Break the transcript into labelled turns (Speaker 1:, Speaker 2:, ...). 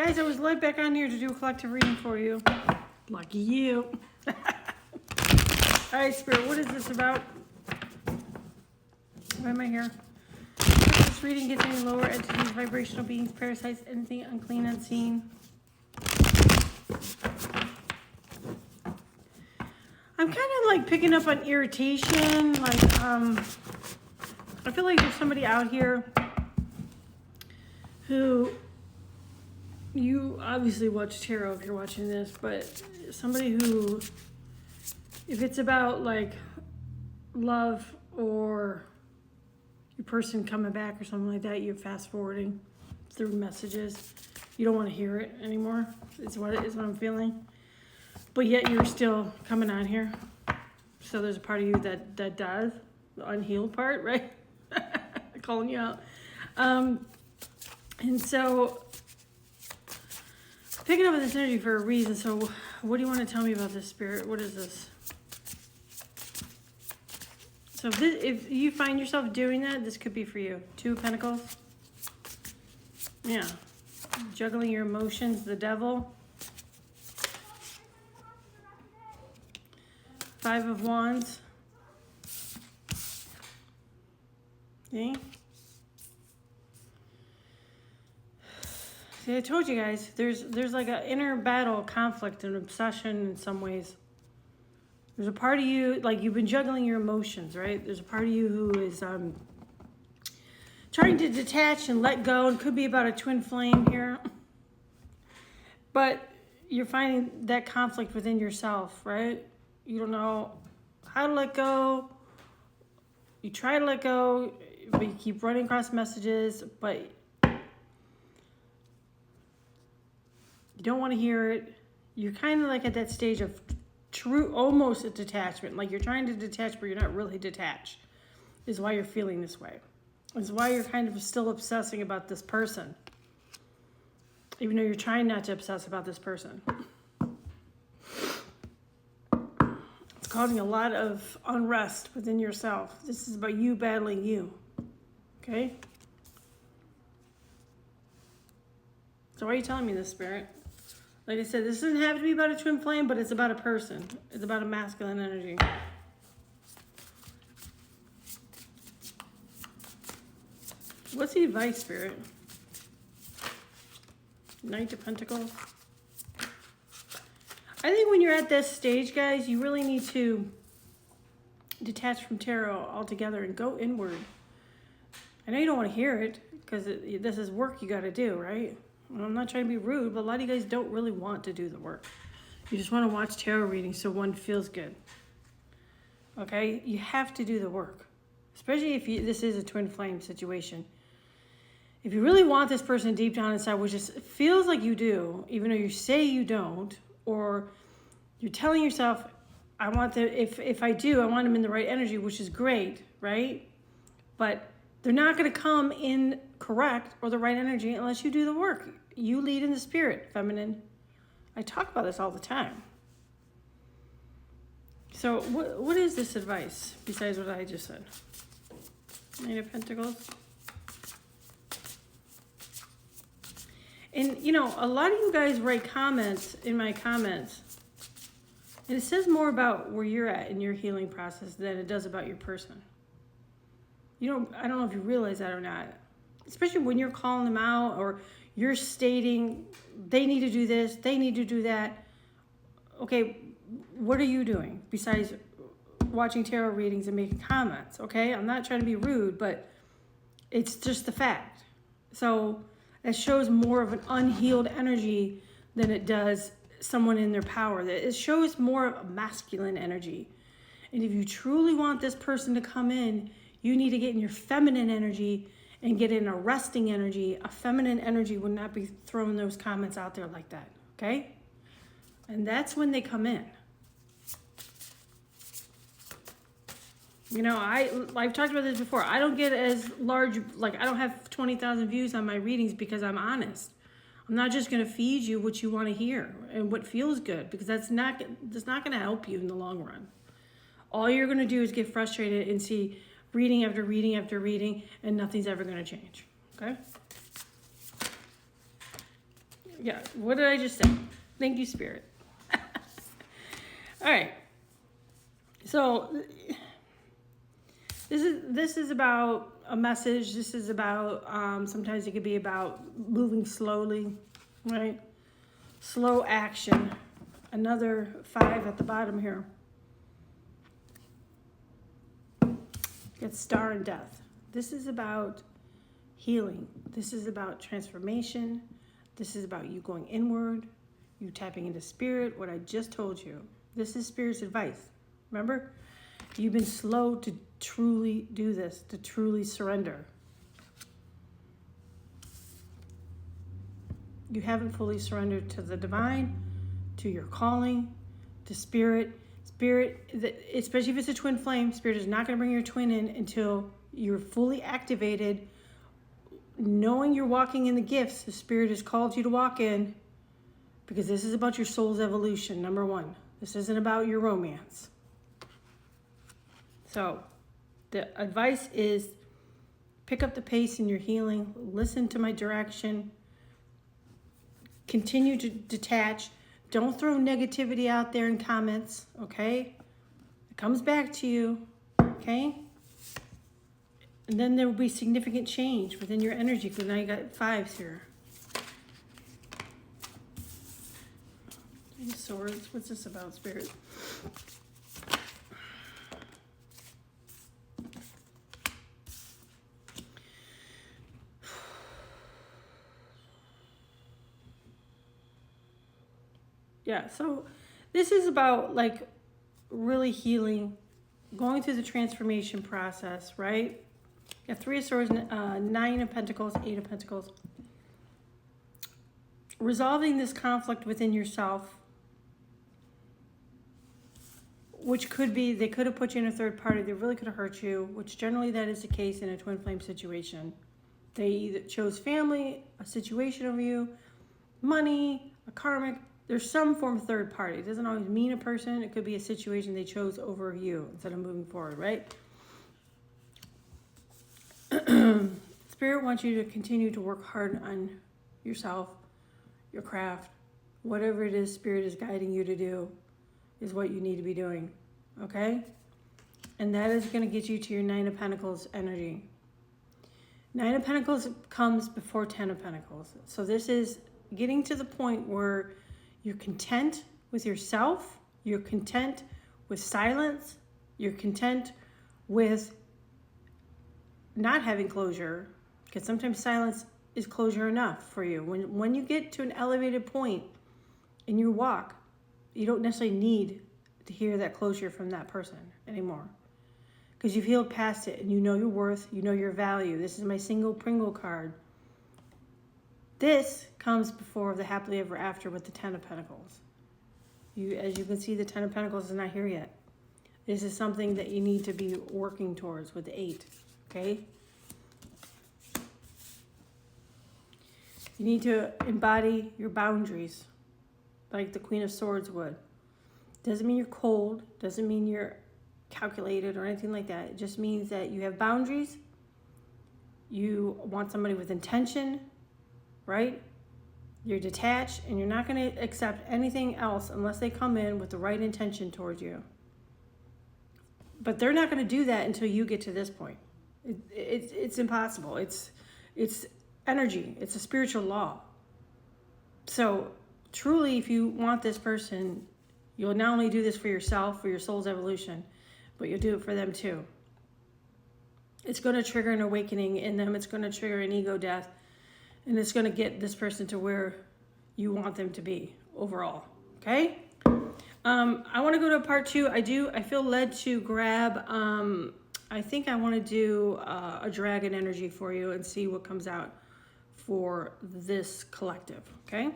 Speaker 1: Guys, I was led back on here to do a collective reading for you. Lucky you. All right, Spirit, what is this about? Why am I here? If this reading gets any lower, entities, vibrational beings, parasites, anything unclean, unseen. I'm kind of like picking up on irritation. Like, I feel like there's somebody out here who, you obviously watch tarot if you're watching this, but somebody who, if it's about like love or your person coming back or something like that, you're fast forwarding through messages. You don't want to hear it anymore. It's what I'm feeling. But yet you're still coming on here. So there's a part of you that does, the unhealed part, right? Calling you out. And so, picking up on this energy for a reason. So what do you want to tell me about this, Spirit? What is this? So if you find yourself doing that, this could be for you. 2 of Pentacles. Yeah. Juggling your emotions, the devil. 5 of Wands. See? See, I told you guys, there's like an inner battle, conflict, and obsession in some ways. There's a part of you, like you've been juggling your emotions, right? There's a part of you who is trying to detach and let go. It could be about a twin flame here. But you're finding that conflict within yourself, right? You don't know how to let go. You try to let go, but you keep running across messages, but you don't want to hear it. You're kind of like at that stage of true, almost a detachment. Like you're trying to detach, but you're not really detached. Is why you're feeling this way. Is why you're kind of still obsessing about this person. Even though you're trying not to obsess about this person. It's causing a lot of unrest within yourself. This is about you battling you. Okay? So why are you telling me this, Spirit? Like I said, this doesn't have to be about a twin flame, but it's about a person. It's about a masculine energy. What's the advice, Spirit? Knight of Pentacles. I think when you're at this stage, guys, you really need to detach from tarot altogether and go inward. I know you don't want to hear it because this is work you got to do, right? I'm not trying to be rude, but a lot of you guys don't really want to do the work. You just want to watch tarot readings so one feels good. Okay? You have to do the work. Especially if this is a twin flame situation. If you really want this person deep down inside, which just feels like you do, even though you say you don't, or you're telling yourself, I want them, if I do, I want them in the right energy, which is great, right? But they're not going to come in correct or the right energy unless you do the work. You lead in the spirit, feminine. I talk about this all the time. So what is this advice besides what I just said? Knight of Pentacles. And, you know, a lot of you guys write comments in my comments. And it says more about where you're at in your healing process than it does about your person. I don't know if you realize that or not. Especially when you're calling them out or you're stating they need to do this, they need to do that. Okay, what are you doing besides watching tarot readings and making comments? Okay, I'm not trying to be rude, but it's just the fact. So it shows more of an unhealed energy than it does someone in their power. It shows more of a masculine energy. And if you truly want this person to come in, you need to get in your feminine energy and get in a resting energy. A feminine energy would not be throwing those comments out there like that, okay? And that's when they come in. You know, I've talked about this before. I don't get as large, like I don't have 20,000 views on my readings because I'm honest. I'm not just going to feed you what you want to hear and what feels good, because that's not going to help you in the long run. All you're going to do is get frustrated and see reading after reading after reading, and nothing's ever going to change. Okay? Yeah, what did I just say? Thank you, Spirit. All right. So this is about a message. This is about sometimes it could be about moving slowly, right? Slow action. Another 5 at the bottom here. Get star and death. This is about healing. This is about transformation. This is about you going inward, you tapping into spirit, what I just told you. This is Spirit's advice. Remember? You've been slow to truly do this, to truly surrender. You haven't fully surrendered to the divine, to your calling, to spirit. Spirit, especially if it's a twin flame, Spirit is not going to bring your twin in until you're fully activated, knowing you're walking in the gifts the Spirit has called you to walk in, because this is about your soul's evolution, number 1. This isn't about your romance. So the advice is pick up the pace in your healing, listen to my direction, continue to detach. Don't throw negativity out there in comments, okay? It comes back to you, okay? And then there will be significant change within your energy, because now you got 5s here. Swords, what's this about, Spirit? Yeah, so this is about like really healing, going through the transformation process, right? You have 3 of Swords, 9 of Pentacles, 8 of Pentacles. Resolving this conflict within yourself, which could be, they could have put you in a third party, they really could have hurt you, which generally that is the case in a twin flame situation. They either chose family, a situation over you, money, a karmic. There's some form of third party. It doesn't always mean a person. It could be a situation they chose over you instead of moving forward, right? Spirit wants you to continue to work hard on yourself, your craft. Whatever it is Spirit is guiding you to do is what you need to be doing, okay? And that is going to get you to your 9 of Pentacles energy. 9 of Pentacles comes before 10 of Pentacles. So this is getting to the point where you're content with yourself, you're content with silence, you're content with not having closure, because sometimes silence is closure enough for you. When you get to an elevated point in your walk, you don't necessarily need to hear that closure from that person anymore, because you've healed past it and you know your worth, you know your value. This is my single Pringle card. This comes before the happily ever after with the 10 of Pentacles. As you can see, the 10 of Pentacles is not here yet. This is something that you need to be working towards with the 8, okay? You need to embody your boundaries like the Queen of Swords would. Doesn't mean you're cold, doesn't mean you're calculated or anything like that. It just means that you have boundaries. You want somebody with intention, right? You're detached, and you're not going to accept anything else unless they come in with the right intention towards you. But they're not going to do that until you get to this point. It's impossible. It's energy. It's a spiritual law. So truly, if you want this person, you'll not only do this for yourself, for your soul's evolution, but you'll do it for them too. It's going to trigger an awakening in them. It's going to trigger an ego death. And it's going to get this person to where you want them to be overall. Okay? I want to go to part 2. I feel led to grab, I think I want to do a dragon energy for you and see what comes out for this collective. Okay?